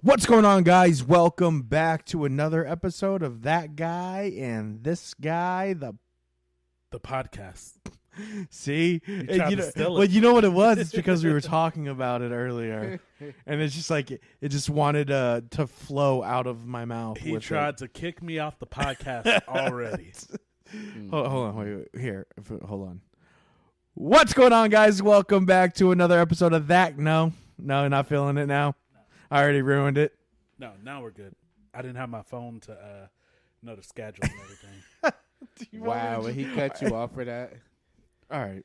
What's going on, guys? Welcome back to another episode of That Guy and This Guy, the podcast. See? You tried to steal it. Well, you know what it was? It's because we were talking about it earlier. And it's just like, it just wanted to flow out of my mouth. He tried to kick me off the podcast already. Hold on, wait. Here, hold on. What's going on, guys? Welcome back to another episode of That. No, not feeling it now. I already ruined it. No, now we're good. I didn't have my phone to know the schedule and everything. Wow, and he cut you off for that. All right.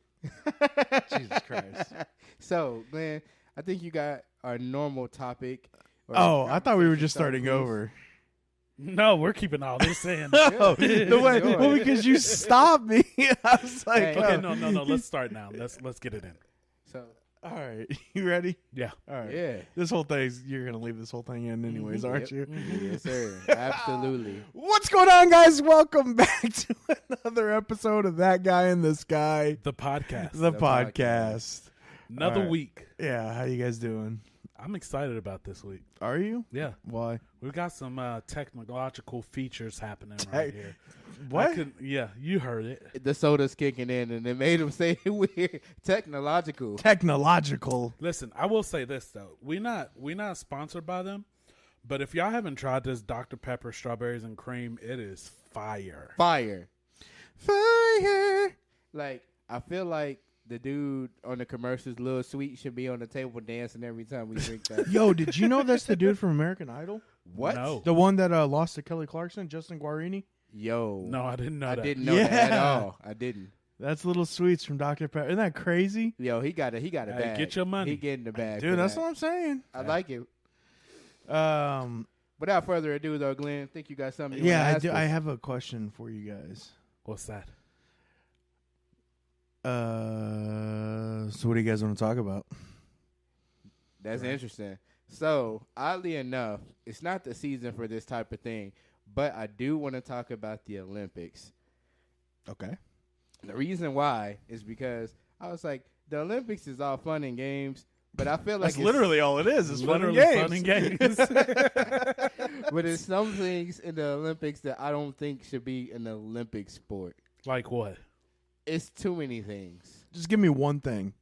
Jesus Christ. So, Glenn, I think you got our normal topic. Oh, I thought we were just Start, starting please. over. No, we're keeping all this in. No, the way, Sure. well, because you stopped me. I was like, Hey. Okay, oh. no. Let's start now. Let's get it in. So, All right. You ready? Yeah. All right. yeah. This whole thing, you're going to leave this whole thing in anyways, aren't you? Yes, sir. Absolutely. What's going on, guys? Welcome back to another episode of That Guy and This Guy, The podcast. the The podcast. Another all right. week. Yeah, how you guys doing? I'm excited about this week. Are you? Yeah. Why? We've got some technological features happening right here. What? You heard it. The soda's kicking in, and it made him say it weird. Technological. Technological. Listen, I will say this though. We not sponsored by them, but if y'all haven't tried this Dr. Pepper strawberries and cream, it is fire. Fire. Fire. Like, I feel like the dude on the commercials, Lil Sweet, should be on the table dancing every time we drink that. Yo, did you know that's the dude from American Idol? What? No. The one that lost to Kelly Clarkson, Justin Guarini? Yo. No, I didn't know I that. didn't know that at Yeah. all. I didn't. That's Little Sweets from Dr. Pepper. Isn't that crazy? Yo, he got a Hey, bag. get your money. He getting the bag. Dude, for that's that. what I'm saying. I like it. Without further ado, though, Glenn, I think you got something. You Yeah, wanna I ask do. us? I have a question for you guys. What's that? So what do you guys want to talk about? That's Right. interesting. So, oddly enough, it's not the season for this type of thing, but I do want to talk about the Olympics. Okay. The reason why is because I was like, the Olympics is all fun and games, but I feel like That's literally all it is. It's fun and Literally games. fun and games. but there's some things in the Olympics that I don't think should be an Olympic sport. Like what? It's too many things. Just give me one thing.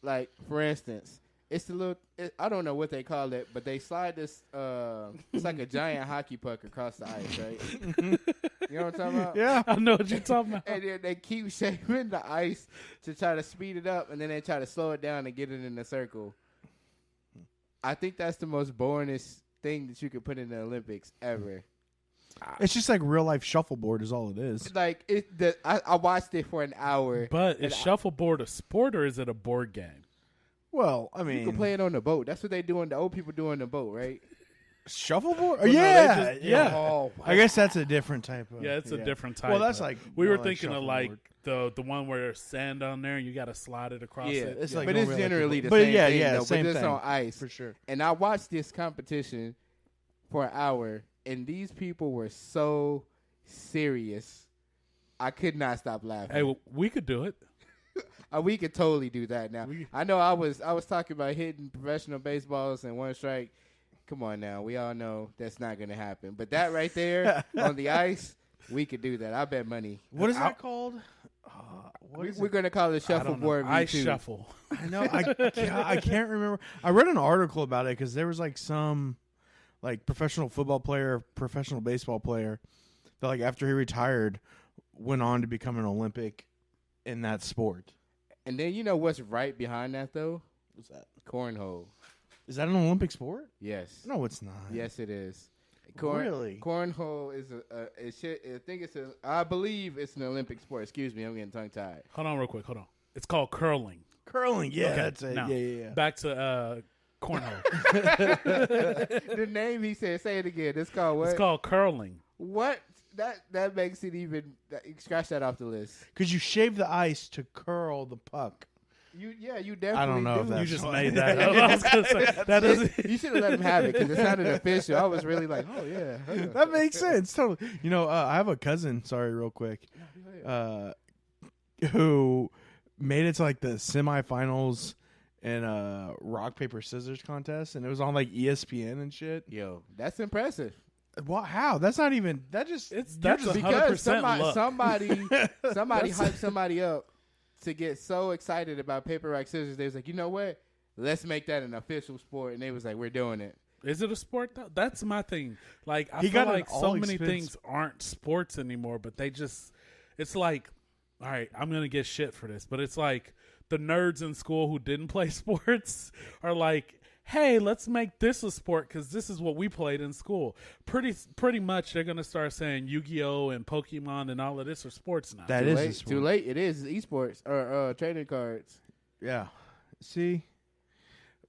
Like, for instance, it's the little, I don't know what they call it, but they slide this, it's like a giant hockey puck across the ice, right? You know what I'm talking about? Yeah. I know what you're talking about. And then they keep shaping the ice to try to speed it up, and then they try to slow it down and get it in a circle. I think that's the most boringest thing that you could put in the Olympics ever. It's just like real life shuffleboard is all it is. Like, I watched it for an hour. But and is shuffleboard a sport or is it a board game? Well, I you mean, can play it on the boat. That's what they do. The old people do on the boat, right? shuffleboard? Well, no, yeah. they just- yeah. Oh, I guess that's a different type of. Yeah, it's a different type. Well, that's but like we more were like thinking of like shuffleboard. the one where there's sand on there and you got to slide it across yeah. it. It's like but it's normally like generally a- the but same yeah, thing, yeah, though, same but just thing. on ice. for sure. And I watched this competition for an hour, and these people were so serious. I could not stop laughing. Hey, well, we could do it. We could totally do that now. I know I was talking about hitting professional baseballs and one strike. Come on now. We all know that's not going to happen. But that right there on the ice, we could do that. I bet money. What is that called? We're going to call it I don't know. shuffleboard Ice V2. shuffle. I know. I can't remember. I read an article about it because there was like some like professional football player, professional baseball player that like after he retired went on to become an Olympic in that sport. And then you know what's right behind that, though? What's that? Cornhole. Is that an Olympic sport? Yes. No, it's not. Yes, it is. Really? Cornhole is I believe it's an Olympic sport. Excuse me, I'm getting tongue tied. Hold on real quick. Hold on. It's called curling. Curling. Yeah, Okay, that's it. now, Yeah. Back to cornhole. The name he said, say it again. It's called what? It's called curling. What? That makes it even. Scratch that off the list. Because you shave the ice to curl the puck. You definitely. I don't know do. if that's You just what- made that up. I was gonna say, that doesn't. You should have let him have it because it sounded official. I was really like, oh yeah. That makes sense. Totally. You know, I have a cousin. Sorry, real quick. Who made it to like the semifinals in a rock paper scissors contest, and it was on like ESPN and shit. Yo, that's impressive. What? How? That's not even. That just. That's just 100% Because luck. somebody hyped somebody up to get so excited about paper rock scissors. They was like, you know what? Let's make that an official sport, and they was like, we're doing it. Is it a sport though? That's my thing. Like I He feel got an like so many all-expense- things aren't sports anymore, but they just it's like, all right, I'm gonna get shit for this, but it's like the nerds in school who didn't play sports are like, hey, let's make this a sport because this is what we played in school. Pretty much, they're gonna start saying Yu-Gi-Oh and Pokemon and all of this are sports now. That Too is late. a sport. Too late. It is esports or trading cards. Yeah. See.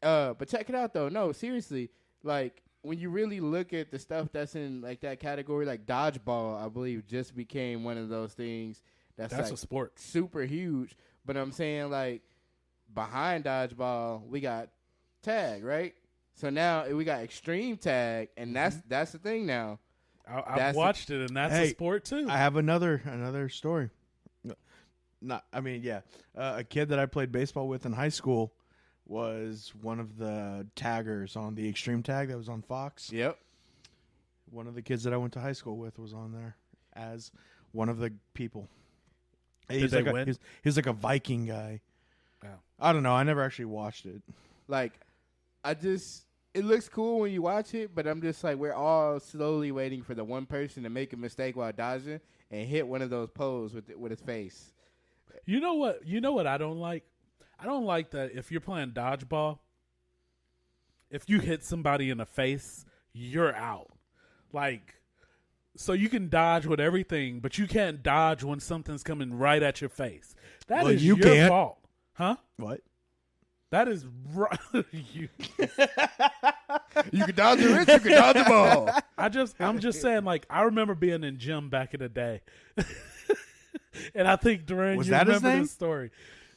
But check it out though. No, seriously. Like when you really look at the stuff that's in like that category, like dodgeball, I believe just became one of those things that's a like sport. super huge. But I'm saying like behind dodgeball, we got tag, right? So now we got extreme tag, and that's the thing now. I've watched it, and that's a sport too. I have another story. A kid that I played baseball with in high school was one of the taggers on the Extreme Tag that was on Fox. Yep. One of the kids that I went to high school with was on there as one of the people. Did they win? He's like a Viking guy. Yeah. I don't know. I never actually watched it. Like, it looks cool when you watch it, but I'm just like, we're all slowly waiting for the one person to make a mistake while dodging and hit one of those poles with his face. You know what I don't like? I don't like that if you're playing dodgeball, if you hit somebody in the face, you're out. Like, so you can dodge with everything, but you can't dodge when something's coming right at your face. That is you your can't. fault. Huh? What? That is right. you. You can dodge the wrist, you can dodge the ball. I'm just saying, like, I remember being in gym back in the day. And I think Duran, Was you that his remember name? this story.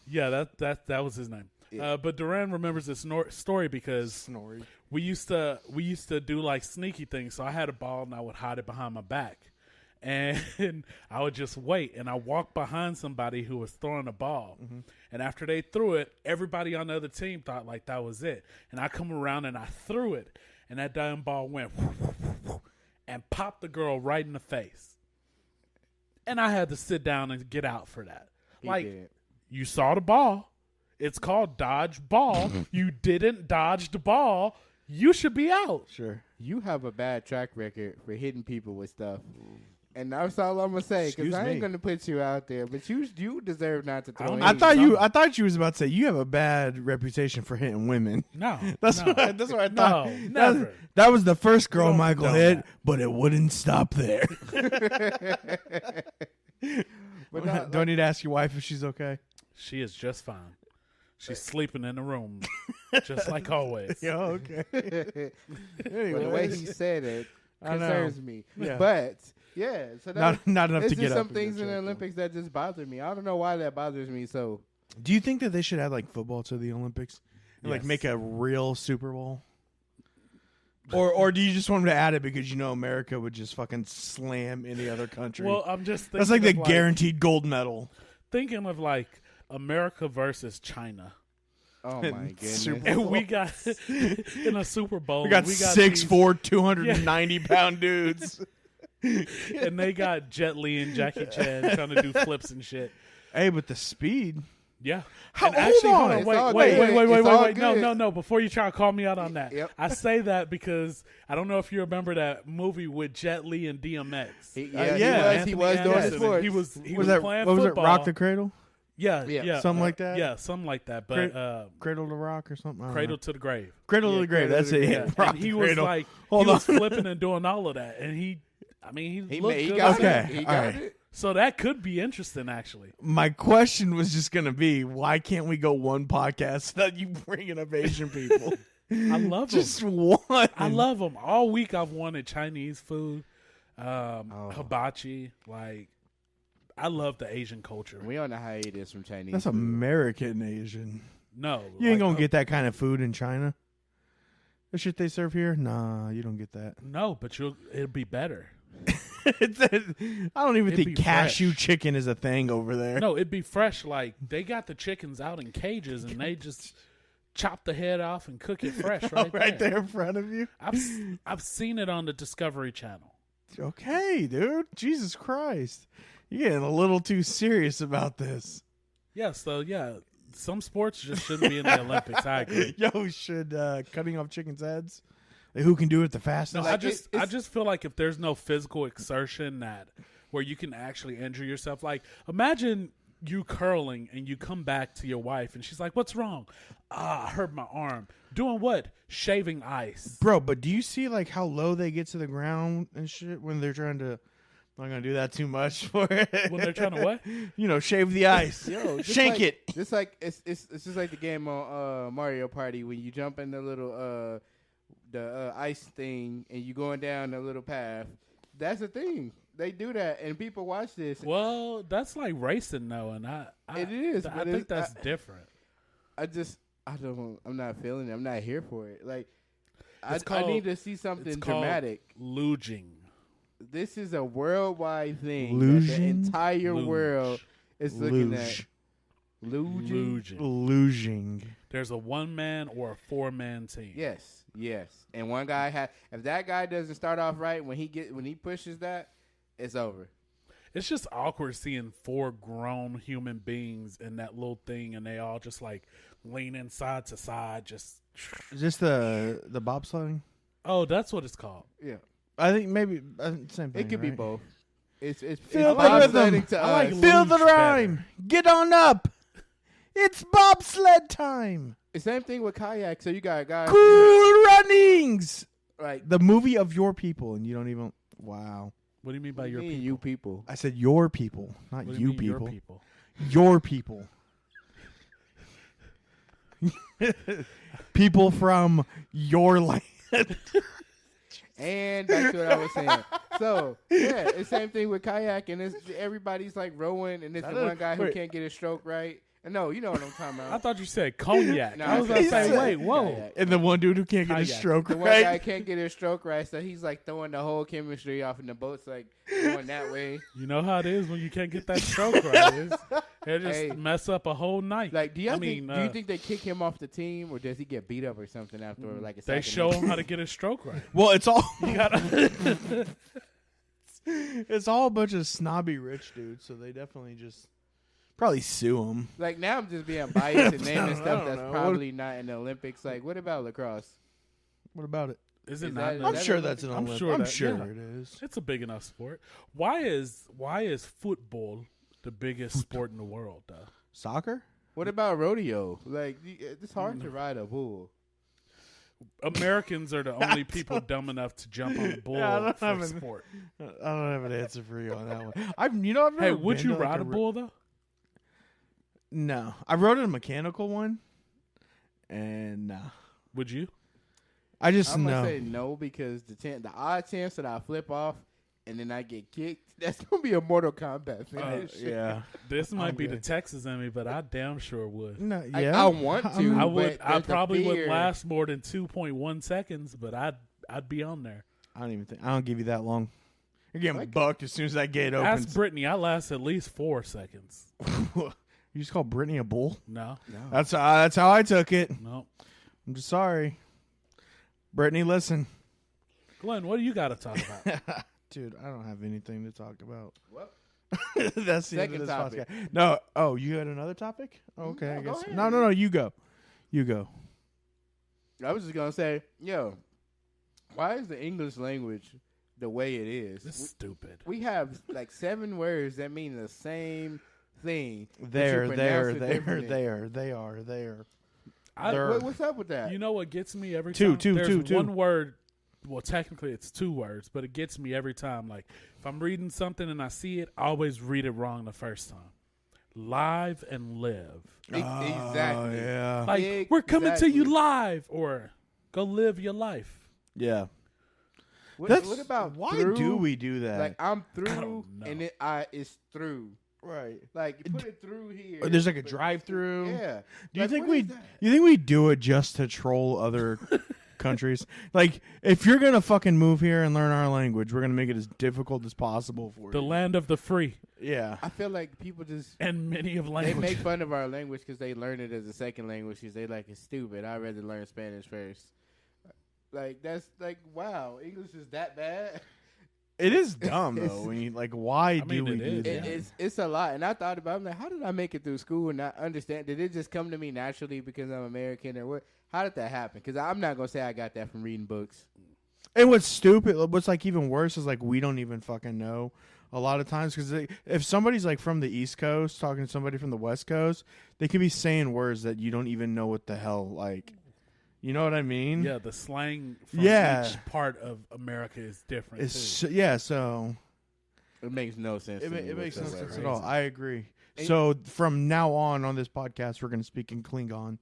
Yeah, that was his name. Yeah. But Duran remembers this story because Snorri. we used to do like sneaky things. So I had a ball and I would hide it behind my back, and I would just wait. And I walked behind somebody who was throwing a ball, and after they threw it, everybody on the other team thought like that was it. And I come around and I threw it, and that damn ball went and popped the girl right in the face. And I had to sit down and get out for that. He Like, did. you saw the ball. It's called dodge ball. You didn't dodge the ball. You should be out. Sure. You have a bad track record for hitting people with stuff. And that's all I'm gonna say, because Excuse I ain't me. gonna put you out there. But you deserve not to throw. don't any I thought something. you was about to say you have a bad reputation for hitting women. No. That's no. what I thought. No, never. That was the first girl Don't Michael condone hit, that. but it wouldn't stop there. But no, Do I need to ask your wife if she's okay? She is just fine. She's sleeping in the room, just like always. Yeah, okay. but the way he said it I know. concerns me. Yeah. But yeah, so that, Not enough it's to just get up. some and things go in the check, though. Olympics that just bother me. I don't know why that bothers me. So Do you think that they should add like football to the Olympics? And, like Yes. make a real Super Bowl? Or do you just want them to add it because you know America would just fucking slam any other country? Well, I'm just thinking That's like the of, guaranteed gold medal. thinking of like America versus China. oh my goodness. Super And we got in a Super Bowl. We got these- 6'4", 290-pound dudes. and they got Jet Li and Jackie Chan trying to do flips and shit. Hey, but the speed. Yeah. How- And hold actually, on. hold on, It's wait, all wait, good. wait, wait, wait, It's all wait. No, good. no, no. Before you try to call me out on that, Yep. I say that because I don't know if you remember that movie with Jet Li and DMX. yeah, He Anthony was doing Anderson. sports. He was Was that playing what was football. it? Rock the Cradle? Yeah, Yeah. yeah, Something like that? Yeah, something like that. But Cradle to Rock or something? I don't Cradle know. to the Grave. Cradle to Yeah, the Grave. Cradle That's to the it. Yeah, Yeah. and Rock he the was Cradle. like, Hold he was on. flipping and doing all of that, and he looked He good. got as Okay, it. hell. He all got right. it. So that could be interesting, actually. My question was just going to be, why can't we go one podcast that you bringing up Asian people? I love them. Just one. I love them. All week I've wanted Chinese food, hibachi. Like, I love the Asian culture. We on a hiatus from Chinese. That's food. American Asian. No, You ain't like, going to get that kind of food in China. The shit they serve here? Nah, you don't get that. No, but it'll be better. I don't even It'd think be cashew fresh. chicken is a thing over there. No, it'd be fresh. Like, they got the chickens out in cages, and chop the head off and cook it fresh right, right there in front of you. I've seen it on the Discovery Channel. Okay, dude. Jesus Christ. You're getting a little too serious about this. Yeah, so yeah, some sports just shouldn't be in the Olympics. I agree. Yo, should cutting off chickens' heads? Like, who can do it the fastest? No, Like, I just feel like if there's no physical exertion that where you can actually injure yourself, like imagine you curling and you come back to your wife and she's like, "What's wrong?" I hurt my arm. Doing what? Shaving ice. Bro, but do you see like how low they get to the ground and shit when they're trying to? I'm not gonna do that too much for it. When they're trying to what? You know, shave the ice. Yo, just Shank like, it. Just like it's just like the game on Mario Party when you jump in the little ice thing and you going down the little path. That's a thing. They do that and people watch this. Well, that's like racing though, and It is, I but think that's different. I'm not feeling it. I'm not here for it. Like I called- need to see something It's called dramatic. Luging. This is a worldwide thing. That Luge? the entire Luge. world is looking at. Luge. Luging? Luging. There's a 1-man or a 4-man team. Yes. And one guy if that guy doesn't start off right when he pushes that, it's over. It's just awkward seeing 4 grown human beings in that little thing, and they all just like leaning side to side. Just Is this the bobsledding? oh, that's what it's called. Yeah. I think maybe same thing. It could be right? both. It's Feel the bobsledding rhythm. to I like us. Feel the Luge better. rhyme. Get on up. It's bobsled time. The same thing with kayak. So you got guys Cool runnings. like The movie of your people, and you don't even. Wow. What do you mean by your people? you people. I said your people, not What do you mean, people. Your people. Your people. People from your land. And back to what I was saying. So yeah, it's same thing with kayak, and everybody's like rowing, and it's the one guy who Wait. can't get a stroke right. No, you know what I'm talking I about. thought you said cognac. No, I was I gonna said say, kayak. wait, whoa. Kayak. And the one dude who can't get a Kayak. stroke The one guy right. can't get his stroke right, so he's like throwing the whole chemistry off, and the boat's like going that way. You know how it is when you can't get that stroke right. It just Hey. mess up a whole night. Like, do you mean, think they kick him off the team, or does he get beat up or something after like a they second? show him how to get a stroke right? Well, it's all You gotta. it's all a bunch of snobby rich dudes, so they definitely just probably sue him. Like now, I'm just being biased and naming I stuff don't that's know. probably not in the Olympics. Like, what about lacrosse? What about it? Is it Is not? that- in is the- I'm that sure an that's an I'm Olympic. sure I'm that- sure yeah. it is. It's a big enough sport. Why is football the biggest sport in the world, though? Soccer? What about rodeo? Like, it's hard to ride a bull. Americans are the only people dumb enough to jump on a bull Yeah, I don't for have an- sport. I don't have an answer for you on that one. I've never Hey, would been you to, like, ride a bull though? No, I rode a mechanical one, and nah. Would you? I just I'm gonna know. say no because the odd chance that I flip off and then I get kicked, that's gonna be a Mortal Kombat finish. Yeah, This might I'm be the good. Texas in me, but I damn sure would. no, Like, yeah. I want to. mean, I but would. I there's the probably fear. wouldn't last more than 2.1 seconds, but I'd be on there. I don't even think. I don't give you that long. You're getting Like- bucked as soon as that gate Ask opens. Brittany. I last at least 4 seconds. You just call Brittany a bull? No, No. That's how I took it. no. I'm just sorry, Brittany. Listen, Glenn, what do you got to talk about? dude, I don't have anything to talk about. Well, That's the end Second of this topic. podcast. No. Oh, you had another topic? Okay, No, I go guess. ahead. No. You go. You go. I was just gonna say, yo, why is the English language the way it is? This is stupid. We have like 7 words that mean the same thing. but you There. pronounce it differently. They are. I, What's up with that? you know what gets me every Two, time? two, There's two, two. one word. Well, technically it's 2 words, but it gets me every time. Like if I'm reading something and I see it, I always read it wrong the first time. Live and live. Exactly. Oh, yeah. Like we're coming to you Exactly. live, or go live your life. Yeah. What, That's what about why through? do we do that? Like I'm I through, don't know. and it's through. right. Like you put it through here. Or there's like a but- drive-through. Yeah. Do you Like, think what is that? you think we do it just to troll other countries. Like, if you're gonna fucking move here and learn our language, we're gonna make it as difficult as possible for The you. land of the free Yeah. I feel like people just and many of they language. make fun of our language because they learn it as a second language. Because they like it's stupid. I'd rather learn Spanish first. Like that's like wow, English is that bad. It is dumb though. When you like, why do we it do is, that? yeah. It's a lot, and I thought about it. I'm like, how did I make it through school and not understand? Did it just come to me naturally because I'm American, or what? How did that happen? Because I'm not gonna say I got that from reading books. And what's stupid, what's like even worse is like we don't even fucking know a lot of times because if somebody's like from the East Coast talking to somebody from the West Coast, they could be saying words that you don't even know what the hell like. You know what I mean? Yeah, the slang from Yeah. each part of America is different. It's too. yeah. So It makes no sense. it, to me it makes no whatsoever. sense at all. I agree. And- So from now on this podcast, we're going to speak in Klingon.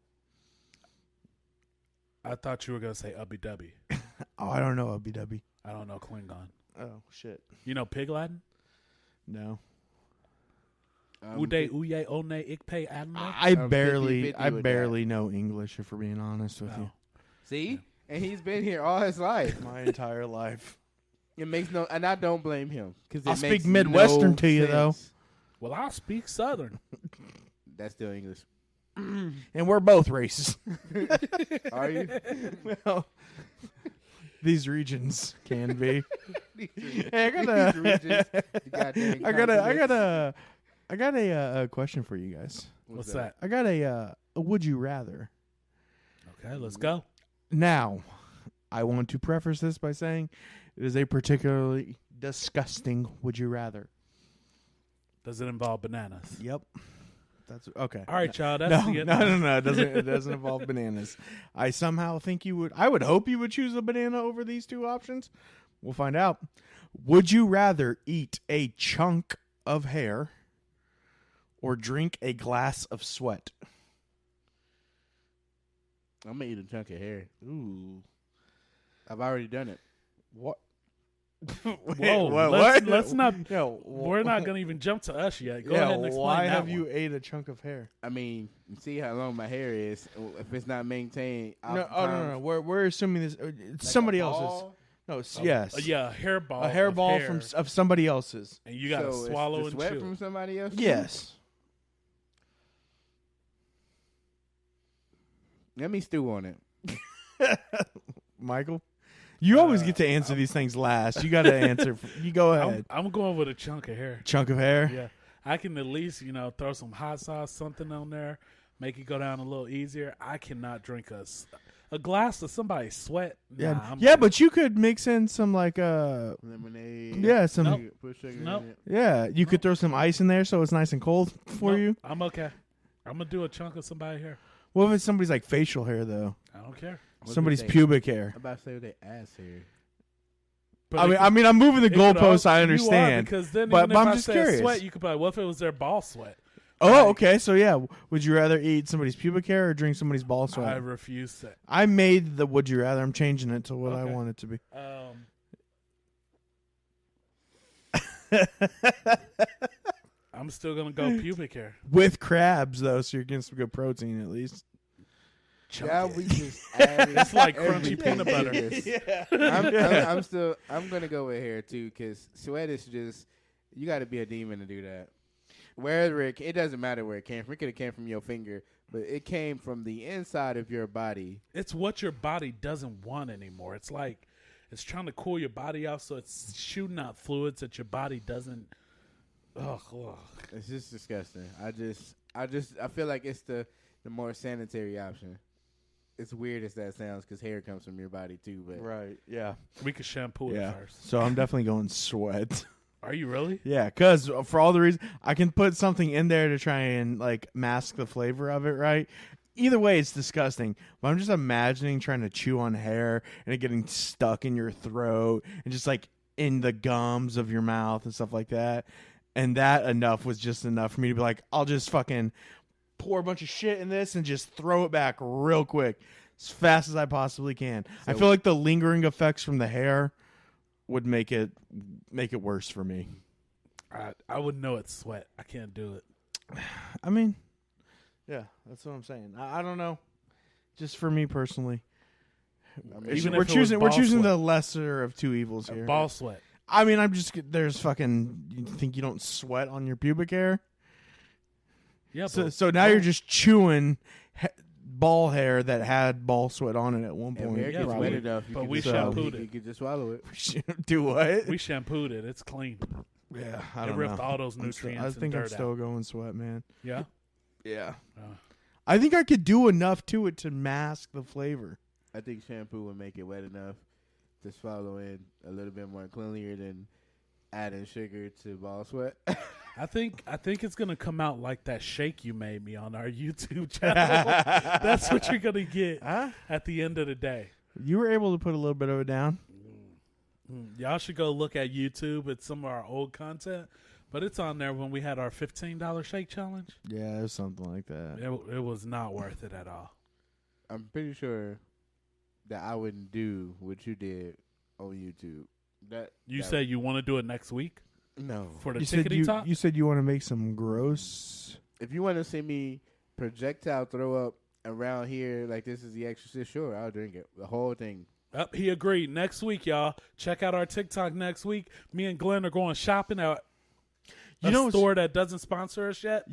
I thought you were gonna say ubby dubby. Oh, I don't know OBW. I don't know Klingon. Oh shit. You know Pig Latin? No. Ude uye one ikpe adme. I 50-50 with barely know English if we're being honest with you. See, and he's been here all his life. My entire life. It makes no, and I don't blame him because I'll speak Midwestern to you, though. Well, I speak Southern. That's still English. And we're both racist. Are you? Well, these regions can be. Hey, I These got regions, the goddamn continents. a question for you guys. What's that? I got a would you rather. Okay, let's go. Now, I want to preface this by saying it is a particularly disgusting would you rather. Does it involve bananas? Yep. That's okay. All right, y'all. That's No, the end. no. It doesn't involve bananas. I somehow think you would. I would hope you would choose a banana over these two options. We'll find out. Would you rather eat a chunk of hair or drink a glass of sweat? I'm gonna eat a chunk of hair. Ooh. I've already done it. What? Whoa, what? let's not. No, We're not going to even jump to us yet. Go yeah, ahead and explain why that have one. you ate a chunk of hair? I mean, you see how long my hair is. If it's not maintained, No. We're assuming this. It's somebody else's. No, yes. Yeah, a hairball. A hairball of hair, of somebody else's. and you got to So swallow it's and the sweat chew. from somebody else. Yes. Let me stew on it. Michael, you always get to answer these things last. You got to answer. You go ahead. I'm going with a chunk of hair. Chunk of hair. Yeah, I can at least throw some hot sauce, something on there, make it go down a little easier. I cannot drink a glass of somebody's sweat. Yeah, Nah, I'm yeah, good. but you could mix in some like Lemonade. yeah, some Nope. Put sugar Nope. in it. yeah. You could throw some ice in there so it's nice and cold for Nope, you. I'm okay. I'm gonna do a chunk of somebody's hair. What if it's somebody's like facial hair though? I don't care. What's Somebody's they- pubic hair. I'm about to say they ass hair. But I mean, I'm moving the it could goalposts. I you are, understand. because then but even if I'm I just said curious. sweat, you could be like, what if it was their ball sweat? Oh, okay. So yeah, would you rather eat somebody's pubic hair or drink somebody's ball I sweat? refuse that. I made the would you rather. I'm changing it to what I Okay. want it to be. I'm still gonna go pubic hair. With crabs though, so you're getting some good protein at least. Yeah, we just added It's like crunchy everything peanut to butter. this. I'm gonna go with hair too, because sweat is just you got to be a demon to do that. Wherever it doesn't matter where it came from. It could have came from your finger, but it came from the inside of your body. It's what your body doesn't want anymore. It's like it's trying to cool your body off, so it's shooting out fluids that your body doesn't. Ugh. It's just disgusting. I feel like it's the more sanitary option. It's weird as that sounds, because hair comes from your body too. But Right. Yeah. We could shampoo Yeah. it first. So I'm definitely going sweat. Are you really? Yeah, because for all the reasons, I can put something in there to try and like mask the flavor of it, right? Either way, it's disgusting. But I'm just imagining trying to chew on hair and it getting stuck in your throat and just like in the gums of your mouth and stuff like that. And that enough was just enough for me to be like, I'll just fucking pour a bunch of shit in this and just throw it back real quick as fast as I possibly can. I So- feel like the lingering effects from the hair would make it worse for me. I would know it's sweat. I can't do it. I mean, yeah, that's what I'm saying. I don't know. Just for me personally, Even we're if it was choosing ball the sweat. lesser of two evils here. Ball sweat. I mean, there's fucking. You think you don't sweat on your pubic hair? Yeah. So now you're just chewing ball hair that had ball sweat on it at one And point. hair gets probably. wet enough. But we just shampooed You it. could just swallow it. Do what? we shampooed it. It's clean. Yeah, I It don't ripped know. all those I'm still- nutrients I think and I'm dirt still out. going sweat, man. Yeah. Yeah. Uh. I think I could do enough to it to mask the flavor. I think shampoo would make it wet enough to swallow in a little bit more cleanlier than adding sugar to ball sweat. I think it's gonna come out like that shake you made me on our YouTube channel. That's what you're gonna get at the end of the day. You were able to put a little bit of it down. Y'all should go look at YouTube at some of our old content, but it's on there when we had our $15 shake challenge. Yeah, it was something like that. It was not worth it at all. I'm pretty sure that I wouldn't do what you did on YouTube. You say you want to do it next week no. for the You said tickety top? you said you want to make some gross. If you want to see me projectile throw up around here like this is The Exorcist, sure, I'll drink it. The whole thing. He agreed. Next week, y'all. Check out our TikTok next week. Me and Glenn are going shopping at a store that doesn't sponsor us yet.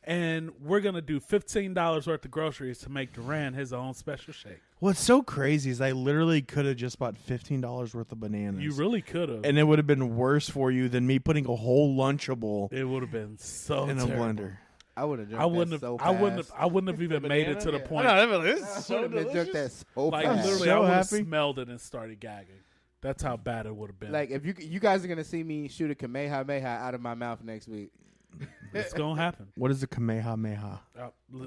And we're going to do $15 worth of groceries to make Duran his own special shake. What's so crazy is I literally could have just bought $15 worth of bananas. You really could have. And it would have been worse for you than me putting a whole Lunchable It would have been so in a terrible. blender. I would have I wouldn't have. I wouldn't have even made it to the point. drunk that so Like fast. literally, So I would have happy. smelled it and started gagging. That's how bad it would have been. Like if you guys are gonna see me shoot a Kamehameha out of my mouth next week. it's gonna happen. What is a Kamehameha?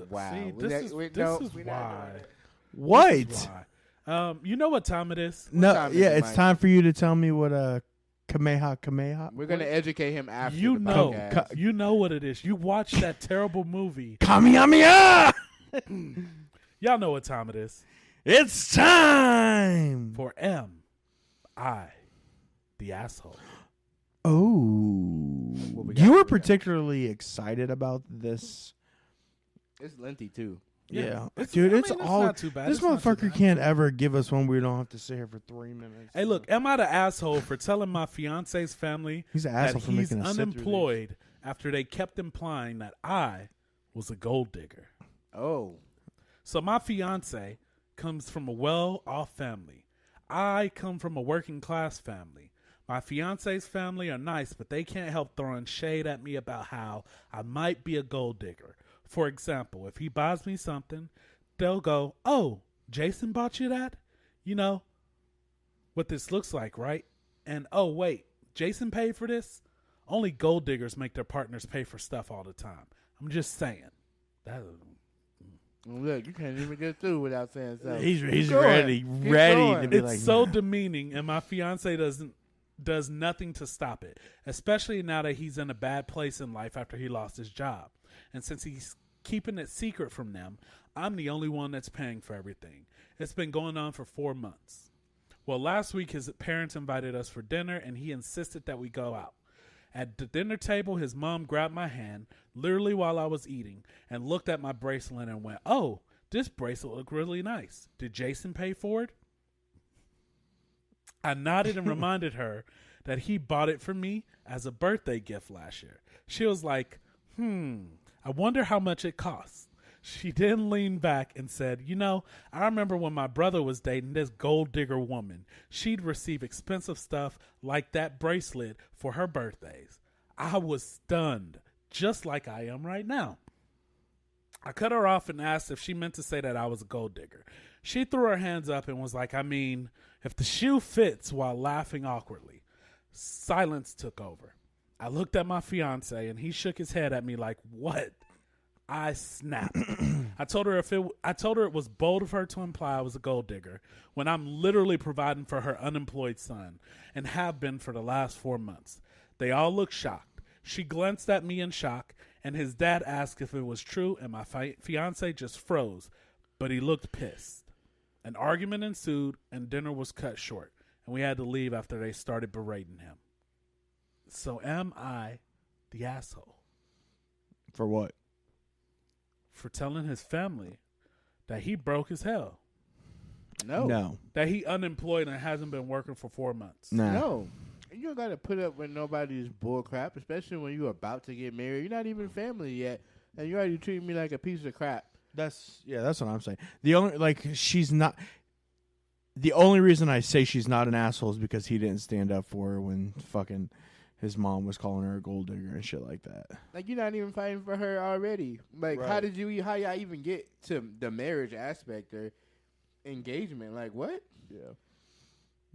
Wow. See, We this not- we- is no, this is we not why. doing it. What? This is why. You know what time it is? No, time is yeah, it, it's Mike? time for you to tell me what a Kamehameha. We're gonna educate him after You the know, podcast. you know what it is. You watched that terrible movie. Kamehameha! Y'all know what time it is. It's time. For I, the asshole. Oh, What we got? you were What we got? particularly excited about this. It's lengthy too. Yeah, It's- dude, I mean, it's it's all. not too bad. This It's not too motherfucker bad. can't ever give us one we don't have to sit here for 3 minutes. Hey, look, am I the asshole for telling my fiance's family He's an that asshole for he's making us sit through these. unemployed after they kept implying that I was a gold digger? Oh, So my fiance comes from a well-off family. I come from a working-class family. My fiance's family are nice, but they can't help throwing shade at me about how I might be a gold digger. For example, if he buys me something, they'll go, "Oh, Jason bought you that? You know what this looks like, right? And oh, wait, Jason paid for this? Only gold diggers make their partners pay for stuff all the time. I'm just saying." That look, you can't even get through without saying something. He's Keep going. ready Keep to going. be it's like so nah. demeaning, and my fiance does nothing to stop it, especially now that he's in a bad place in life after he lost his job. And since he's keeping it secret from them, I'm the only one that's paying for everything. It's been going on for 4 months. Well, last week his parents invited us for dinner, and he insisted that we go out. At the dinner table, his mom grabbed my hand, literally while I was eating, and looked at my bracelet and went, "Oh, this bracelet looked really nice. Did Jason pay for it?" I nodded and reminded her that he bought it for me as a birthday gift last year. She was like, I wonder how much it costs. She then leaned back and said, "You know, I remember when my brother was dating this gold digger woman. She'd receive expensive stuff like that bracelet for her birthdays." I was stunned, just like I am right now. I cut her off and asked if she meant to say that I was a gold digger. She threw her hands up and was like, "I mean, if the shoe fits," while laughing awkwardly. Silence took over. I looked at my fiance and he shook his head at me like, "What?" I snapped. I told her it was bold of her to imply I was a gold digger when I'm literally providing for her unemployed son and have been for the last 4 months. They all looked shocked. She glanced at me in shock, and his dad asked if it was true, and my fiance just froze, but he looked pissed. An argument ensued, and dinner was cut short, and we had to leave after they started berating him. So am I the asshole For what? for telling his family that he broke as hell? No. That he unemployed and hasn't been working for 4 months. Nah. No. You don't got to put up with nobody's bull crap, especially when you're about to get married. You're not even family yet, and you already treating me like a piece of crap. That's what I'm saying. She's not. The only reason I say she's not an asshole is because he didn't stand up for her when fucking his mom was calling her a gold digger and shit like that. Like, you're not even fighting for her already. Like, Right. how y'all even get to the marriage aspect or engagement? Like, what? Yeah.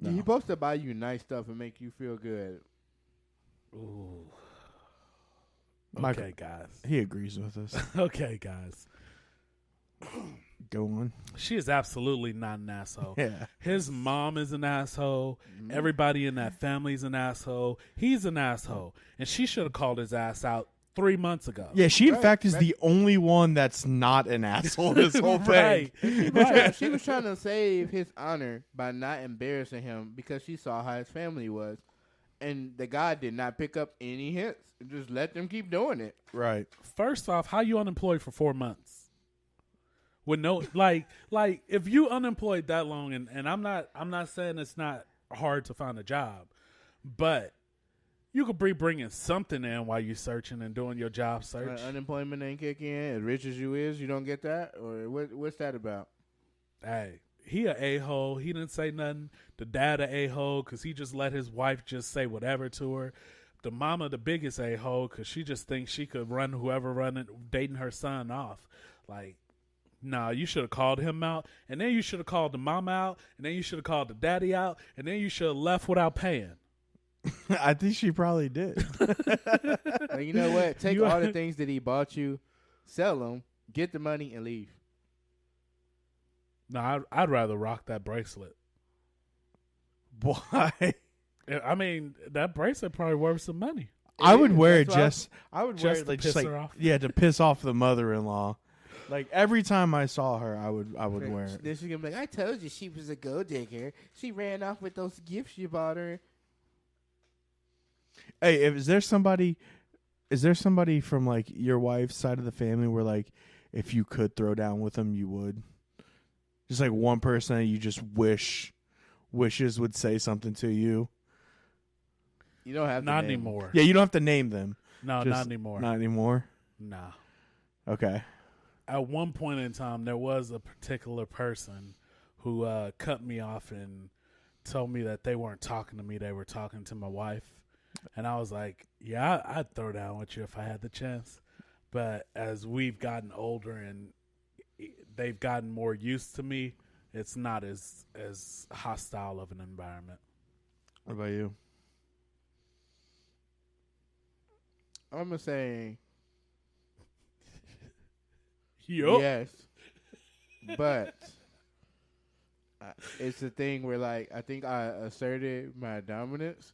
He's supposed to buy you nice stuff and make you feel good. Ooh. Michael, Okay, guys. he agrees with us. Okay, guys. Go on. She is absolutely not an asshole. Yeah. His mom is an asshole. Mm-hmm. Everybody in that family is an asshole. He's an asshole. And she should have called his ass out 3 months ago. Yeah, she in Right, fact is right. the only one that's not an asshole this whole thing. Right. She was trying to save his honor by not embarrassing him because she saw how his family was. And the guy did not pick up any hints. Just let them keep doing it. Right. First off, how you unemployed for 4 months? With no like if you unemployed that long, and I'm not saying it's not hard to find a job, but you could be bringing something in while you're searching and doing your job search. Unemployment ain't kick in. As rich as you is, you don't get that? Or what's that about? Hey, he a a-hole. He didn't say nothing. The dad a a-hole because he just let his wife just say whatever to her. The mama the biggest a-hole because she just thinks she could run whoever dating her son off. Like, nah, you should have called him out, and then you should have called the mama out, and then you should have called the daddy out, and then you should have left without paying. I think she probably did. Like, you know what? Take You- all the things that he bought you, sell them, get the money, and leave. No, I'd rather rock that bracelet. Why? I mean, that bracelet probably worth some money. I would wear it That's why just. I would wear Just it to like piss her off? yeah, to piss off the mother-in-law. Like every time I saw her, I would wear it. Then she's gonna be like, I told you she was a gold digger. She ran off with those gifts you bought her. Hey, is there somebody from like your wife's side of the family where like if you could throw down with them, you would? Just like one person that you just wishes would say something to you. You don't have to Not name anymore. Yeah, you don't have to name them. No, Just not anymore. Not anymore. Nah. Okay. At one point in time, there was a particular person who cut me off and told me that they weren't talking to me. They were talking to my wife. And I was like, yeah, I'd throw down with you if I had the chance. But as we've gotten older and they've gotten more used to me, it's not as hostile of an environment. What about you? I'm gonna say Yup. yes, but it's the thing where like I think I asserted my dominance.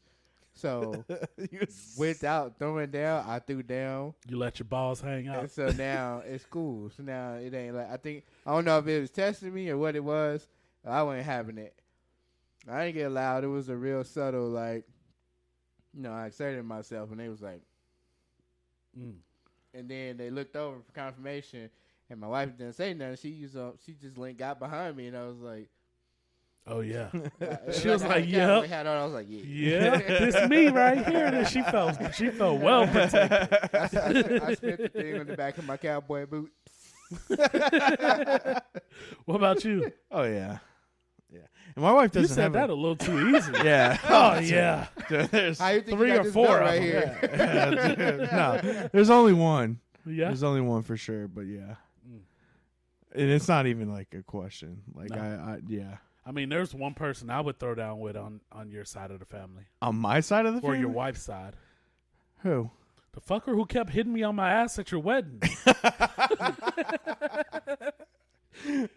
So without throwing down, I threw down. You let your balls hang out. And so now it's cool. So now it ain't like I don't know if it was testing me or what it was. I wasn't having it. I didn't get loud. It was a real subtle like, I exerted myself and they was like, and then they looked over for confirmation and my wife didn't say nothing. She just got behind me and I was like, Oh, yeah. she was like, yep. I was like, yeah. Yeah, this me right here. And she felt well protected. I spent the thing on the back of my cowboy boot. What about you? Oh yeah. Yeah. And my wife You doesn't said have that a little too easy. Yeah. Oh, yeah. There's, How you think 3 you got or this 4 belt of right them. here? dude, no, there's only one. Yeah. There's only one for sure, but yeah. And it's not even like a question. Like No. yeah. I mean, there's one person I would throw down with on your side of the family. On my side of the Or family? your wife's side. Who? The fucker who kept hitting me on my ass at your wedding.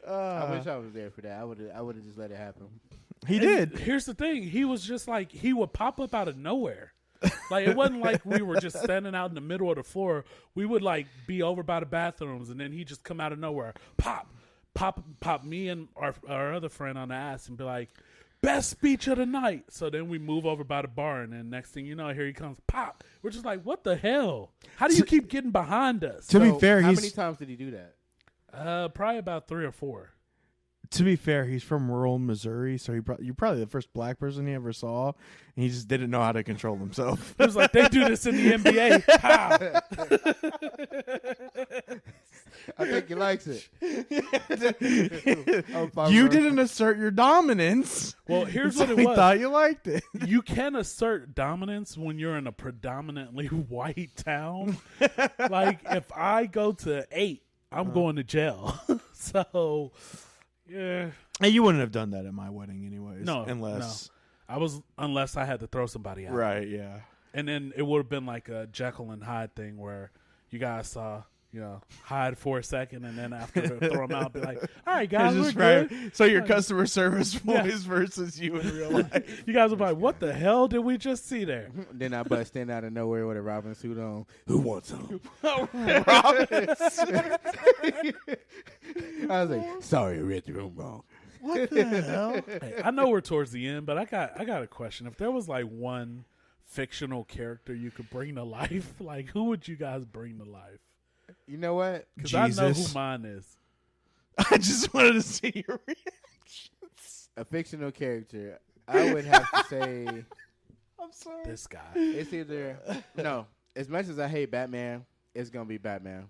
I wish I was there for that. I would have just let it happen. He And did. Here's the thing. He was just like, he would pop up out of nowhere. Like, it wasn't like we were just standing out in the middle of the floor. We would, like, be over by the bathrooms, and then he'd just come out of nowhere. Pop me and our other friend on the ass and be like, best speech of the night. So then we move over by the bar, and then next thing you know, here he comes. Pop. We're just like, what the hell? How do you keep getting behind us? To be fair, how he's many times did he do that? Probably about 3 or 4. To be fair, he's from rural Missouri, so you're probably the first black person he ever saw, and he just didn't know how to control himself. It was like, they do this in the NBA. Pow. I think he likes it. You didn't assert your dominance. Well, here's so what it we was. thought you liked it. You can assert dominance when you're in a predominantly white town. Like, if I go to 8, I'm going to jail. So, yeah. And you wouldn't have done that at my wedding anyways. No, unless unless I had to throw somebody out. Right, yeah. And then it would have been like a Jekyll and Hyde thing where you guys saw, hide for a second, and then after throw them out, be like, all right, guys, we're good. So your customer service voice versus you in real life. You guys were like, what the hell did we just see there? Then I bust in out of nowhere with a Robin suit on. Who wants some? Robin. I was like, sorry, I read the room wrong. What the hell? Hey, I know we're towards the end, but I got a question. If there was like one fictional character you could bring to life, like who would you guys bring to life? You know what? Because I know who mine is. I just wanted to see your reactions. A fictional character. I would have to say I'm sorry. This guy. it's either no. As much as I hate Batman, it's gonna be Batman.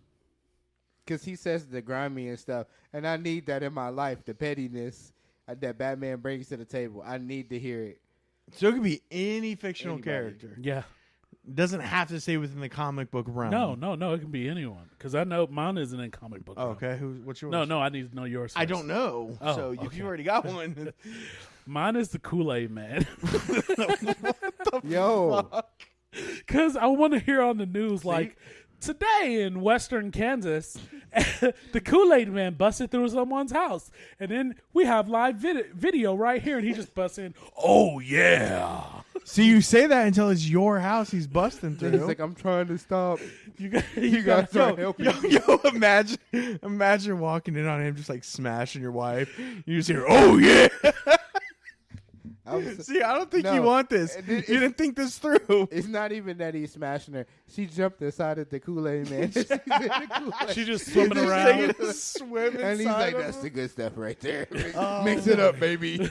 Because he says the grimy and stuff, and I need that in my life. The pettiness that Batman brings to the table. I need to hear it. So it could be any fictional Anybody. character. Yeah. Doesn't have to stay within the comic book realm. No. It can be anyone. Because I know mine isn't in comic book. Oh, realm. okay. What's yours? No. I need to know yours. I First. don't know. Oh, so if okay. you already got one, Mine is the Kool-Aid Man. Yo, Because I want to hear on the news, like, today in Western Kansas, the Kool-Aid Man busted through someone's house. And then we have live video right here, and he just busts in, oh, yeah. see, you say that until it's your house he's busting through. he's like, I'm trying to stop. You guys gotta help me. Yo, imagine walking in on him just like smashing your wife. You just hear, oh yeah. See, I don't think you want this. You didn't think this through. It's not even that he's smashing her. She jumped inside of the Kool-Aid Man. She's in the Kool-Aid. She just swimming Just around. taking a swim And he's inside like, of that's him. the good stuff right there. Oh. Mix it up, baby.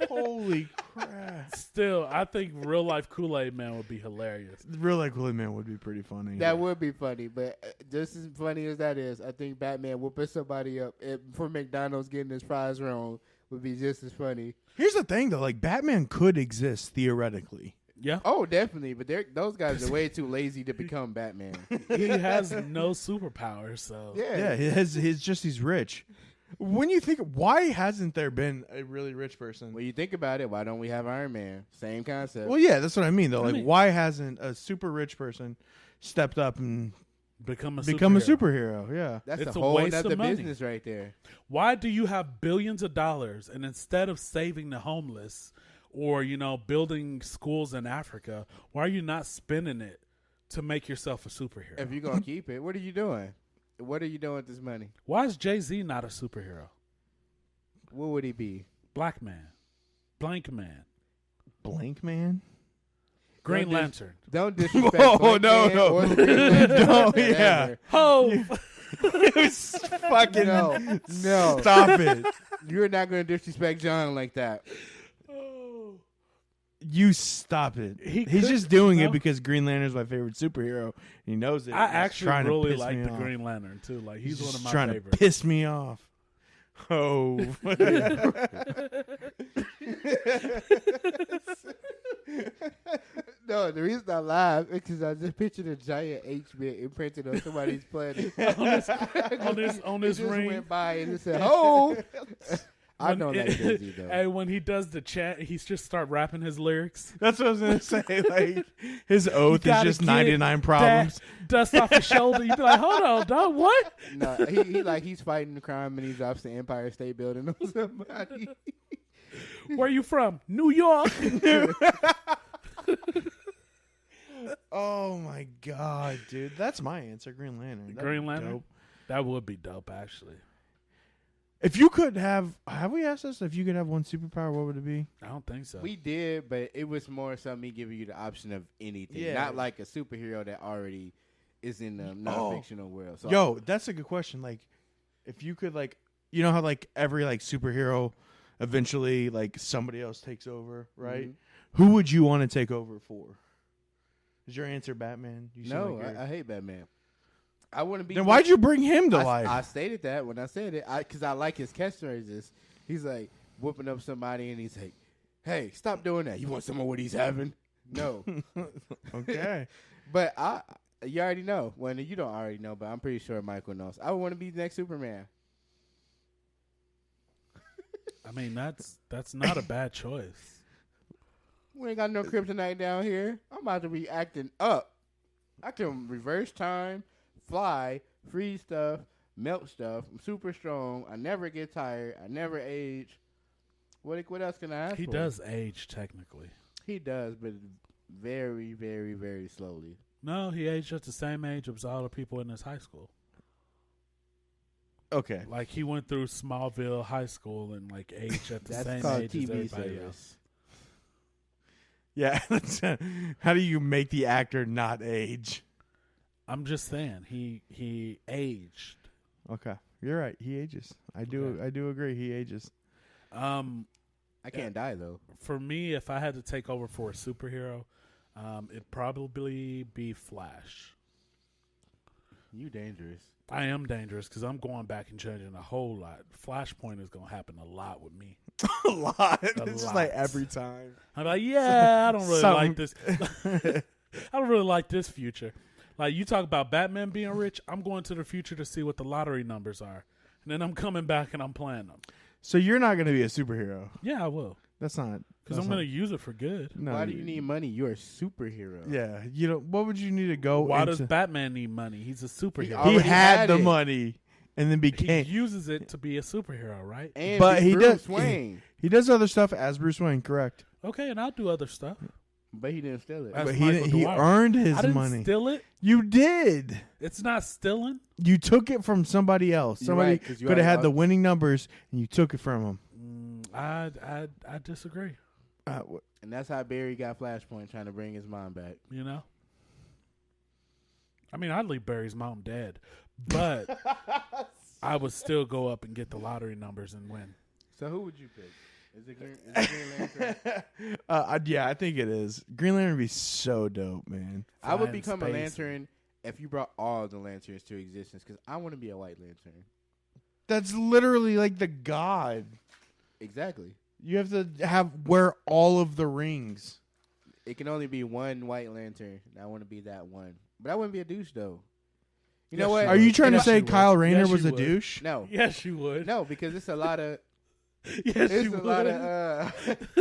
Holy crap. Still, I think real life Kool-Aid Man would be hilarious. Real like Kool-Aid Man would be pretty funny. That would be funny, but just as funny as that is, I think Batman whooping somebody up for McDonald's getting his fries wrong would be just as funny. Here's the thing though, like Batman could exist theoretically. Yeah. Oh, definitely, but those guys are way too lazy to become Batman. He has no superpowers, so. Yeah. He's rich. When you think, why hasn't there been a really rich person? When you think about it, why don't we have Iron Man? Same concept. Well, yeah, that's what I mean though. Like, mean- why hasn't a super rich person stepped up and Become a superhero? Yeah. That's It's a a whole waste other of money. business right there. Why do you have billions of dollars and instead of saving the homeless or, building schools in Africa, why are you not spending it to make yourself a superhero? If you're going to keep it, what are you doing? What are you doing with this money? Why is Jay-Z not a superhero? What would he be? Black man. Blank man. Blank Man? Green Don't dis- Lantern. Don't disrespect Whoa, Black no, Man no. or the Green Lantern. No, Whatever. Ho! Fucking No. stop it. You're not going to disrespect John like that. You stop it. He He's could, just doing you it know? because Green Lantern's my favorite superhero. He knows it. I He's actually trying to really piss like me the off. Green Lantern, too. Like, he's one of just my trying favorites. to piss me off. Oh. No, the reason I laugh is because I just pictured a giant H-bit imprinted on somebody's planet. on this It just ring. went by and it said, "Oh." I When know it- that's Jay-Z though. And when he does the chant, he's just start rapping his lyrics. That's what I was going to say. Like, his oath is gotta just get 99 problems. that dust off his shoulder. You'd be like, hold on, dog, what? No, he's fighting the crime and he's off the Empire State Building on somebody. Where you from? New York. Oh, my God, dude. That's my answer, Green Lantern. That'd Green be Lantern? dope. That would be dope, actually. If you could have we asked us if you could have one superpower, what would it be? I don't think so. We did, but it was more so me giving you the option of anything, Yeah. not like a superhero that already is in the non-fictional world. So Yo, that's a good question. Like, if you could, you know how like every like superhero eventually like somebody else takes over, right? Who would you want to take over for? Is your answer Batman? You seem No, like you're- I hate Batman. I want to be. Then why'd you bring him to life? I stated that when I said it, because I like his catchphrases. He's like whooping up somebody, and he's like, "Hey, stop doing that! You want some of what he's having?" No, Okay. but you already know. Well, you don't already know, but I'm pretty sure Michael knows. I would want to be the next Superman. I mean, that's not a bad choice. We ain't got no kryptonite down here. I'm about to be acting up. I can reverse time, fly, freeze stuff, melt stuff. I'm super strong. I never get tired. I never age. What else can I ask He for? does age technically. He does, but very, very, very slowly. No, he aged at the same age as all the people in his high school. Okay. Like he went through Smallville High School and like aged at the That's same called age as TV everybody service. else. Yeah. How do you make the actor not age? I'm just saying he aged. Okay. You're right. He ages. I do agree. He ages. I can't die though. For me, if I had to take over for a superhero, it'd probably be Flash. You dangerous. I am dangerous because I'm going back and changing a whole lot. Flashpoint is going to happen a lot with me. A lot. It's just lot. like every time. I'm like, yeah, I don't really Something. like this. I don't really like this future. Like you talk about Batman being rich, I'm going to the future to see what the lottery numbers are, and then I'm coming back and I'm playing them. So you're not going to be a superhero. Yeah, I will That's not. because I'm going to use it for good. No, Why do you need money? You're a superhero. Yeah. You know what would you need to go? Why into? does Batman need money? He's a superhero. He already had had the it. money and then He became. uses it to be a superhero, right? And But be he Bruce does- Wayne. He does other stuff as Bruce Wayne, correct? Okay, and I'll do other stuff. But he didn't steal it. That's But Michael he Dwyer. earned his I didn't money. steal it. You did. It's not stealing. You took it from somebody else. You're Somebody right, 'cause you could have already had the lost. winning numbers, and you took it from him. I disagree. And that's how Barry got Flashpoint, trying to bring his mom back. You know. I mean, I'd leave Barry's mom dead, but I would still go up and get the lottery numbers and win. So who would you pick? Is it Green Lantern? Yeah, I think it is. Green Lantern would be so dope, man. I would Fly in become a space. lantern if you brought all the lanterns to existence, because I want to be a white lantern. That's literally like the god. Exactly. You have to wear all of the rings. It can only be one white lantern, and I want to be that one. But I wouldn't be a douche, though. You know Yes, what? you Are you trying to Yes, say you would. Kyle Rayner Yes, was you a would. douche? No. Yes, you would. No, because it's a lot of Yes, it's you a would. lot of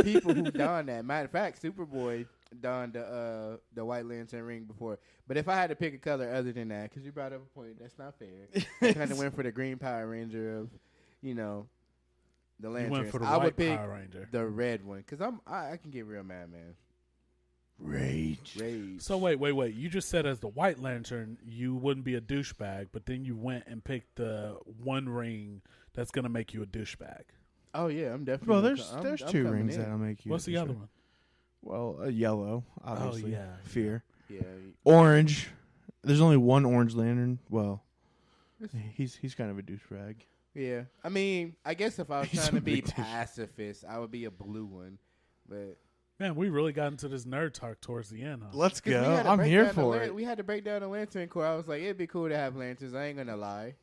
people who don that. Matter of fact, Superboy donned the White Lantern ring before. But if I had to pick a color other than that, because you brought up a point, that's not fair. I kind of went for the Green Power Ranger of, the You lanterns. went for the I white would pick Power Ranger. the red one because I can get real mad, man. Rage. Rage. So wait. You just said as the White Lantern, you wouldn't be a douchebag, but then you went and picked the one ring that's gonna make you a douchebag. Oh yeah, I'm definitely. Well, gonna there's I'm two coming rings in. that'll make you. What's the other one? Well, yellow, obviously. yeah. Fear. Yeah. Orange. There's only one Orange Lantern. Well, he's kind of a douchebag. Yeah. I mean, I guess if I was He's trying a to be big douche. pacifist, I would be a blue one. But Man, we really got into this nerd talk towards the end, huh? Let's 'cause we go. had to I'm break here down the for it. We had to break down the lantern core. I was like, it'd be cool to have lanterns. I ain't gonna lie.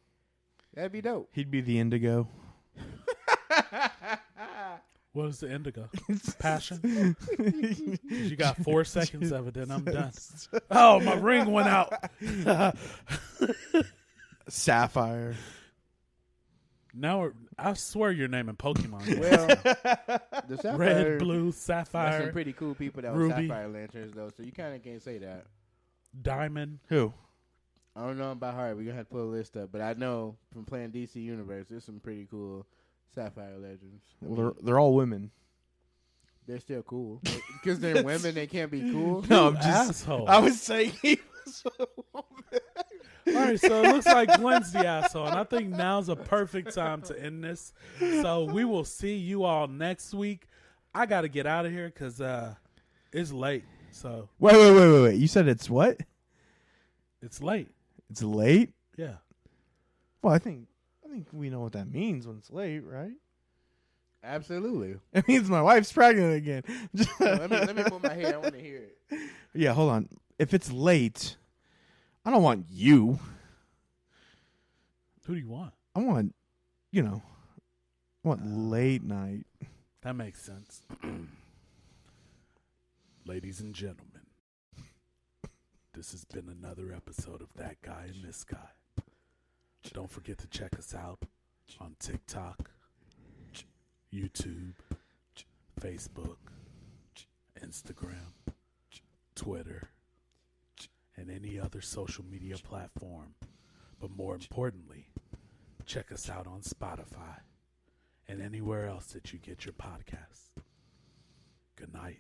That'd be dope. He'd be the Indigo. What is the indigo? Passion? 'Cause you got 4 seconds of it, then I'm done. Oh, my ring went out. Sapphire. Now I swear you're naming Pokemon. Well, the sapphire, Red, blue, There's some sapphire, pretty cool people that were Ruby. sapphire lanterns though, so you kind of can't say that. diamond. Who? I don't know about heart. We're gonna have to pull a list up, but I know from playing DC Universe, there's some pretty cool sapphire legends. I mean, Well, they're all women. they're still cool because they're women. They can't be cool. No, I'm You just. asshole. I was saying he was a woman. All right, so it looks like Glenn's the asshole, and I think now's a perfect time to end this. So we will see you all next week. I got to get out of here because it's late. So Wait. You said it's what? it's late. It's late? Yeah. Well, I think think we know what that means when it's late, right? Absolutely. It means my wife's pregnant again. let me put my hair. I want to hear it. Yeah, hold on. If it's late, I don't want you. Who do you want? I want, late night. That makes sense. Ladies and gentlemen, this has been another episode of That Guy and This Guy. Don't forget to check us out on TikTok, YouTube, Facebook, Instagram, Twitter, and any other social media platform. But more importantly, check us out on Spotify and anywhere else that you get your podcasts. Good night.